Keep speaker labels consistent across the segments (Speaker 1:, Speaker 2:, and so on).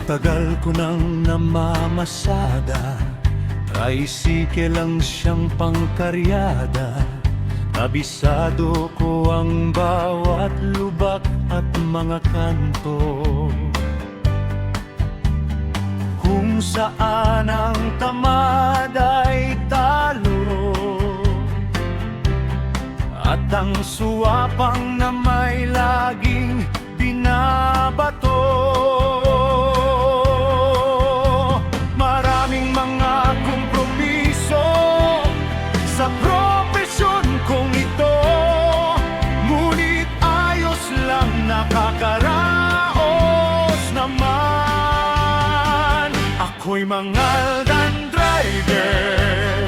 Speaker 1: Tagal ko nang namamasada, tricycle lang siyang pangkaryada. Kabisado ko ang bawat lubak at mga kanto, kung saan ang tamad ay talo, at ang suwapang na may laging binabato. Maraming mga kompromiso sa profesyon kong ito, ngunit ayos lang, nakakaraos naman. Ako'y mangaldan driver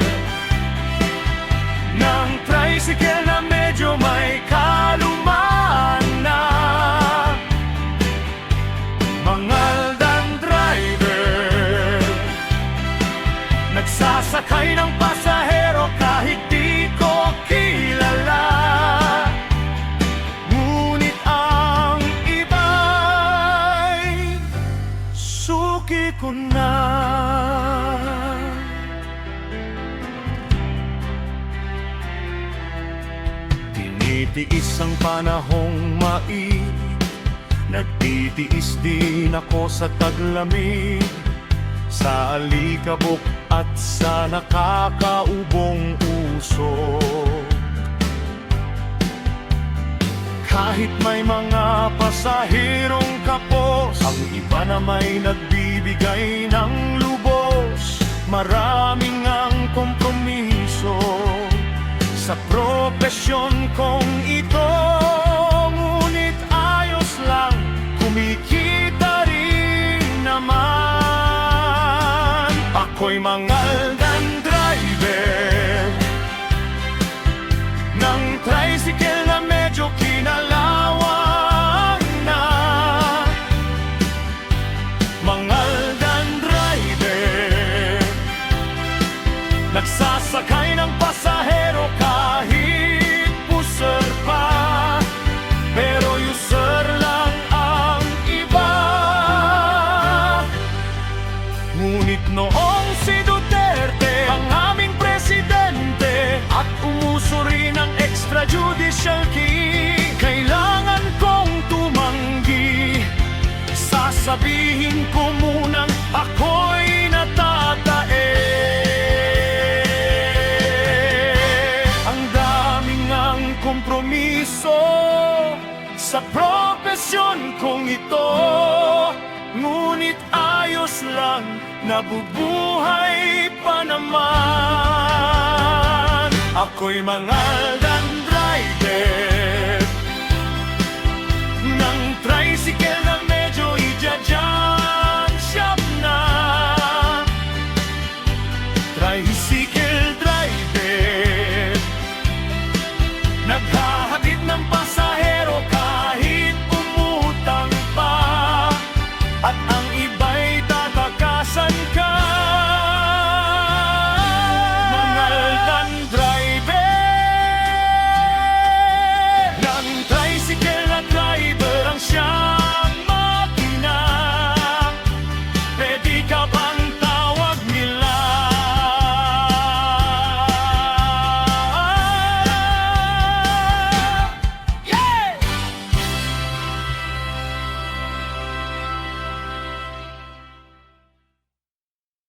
Speaker 1: ng tricycle na medyo may kalumaan na. Mangaldan driver, nagsasakay ng pasahero kahit di ko kilala, ngunit ang iba'y suki ko na. Tinitiis ang panahong mainit, nagtitiis din ako sa taglamig, sa alikabok at sa nakakaubong usok. Kahit may mga pasahirong kapos, ang iba na may nagbibigay ng lubos. Maraming ang kompromiso sa profesyon kong ito, ngunit ayos lang, kumikita rin naman. Ako'y mangaldan driver ng tricycle na medyo kinalawang na. Mangaldan driver, nagsasakay ng pasahero kahit pusher pa, pero user lang ang iba. Ngunit noong si Duterte ang aming presidente at umuso rin ang extrajudicial key, kailangan kong tumanggi. Sasabihin ko munang ako'y natatae. Ang daming ang kompromiso sa profesyon kong ito, ngunit ayos lang, nabubuhay pa naman. Ako'y mangaldan driver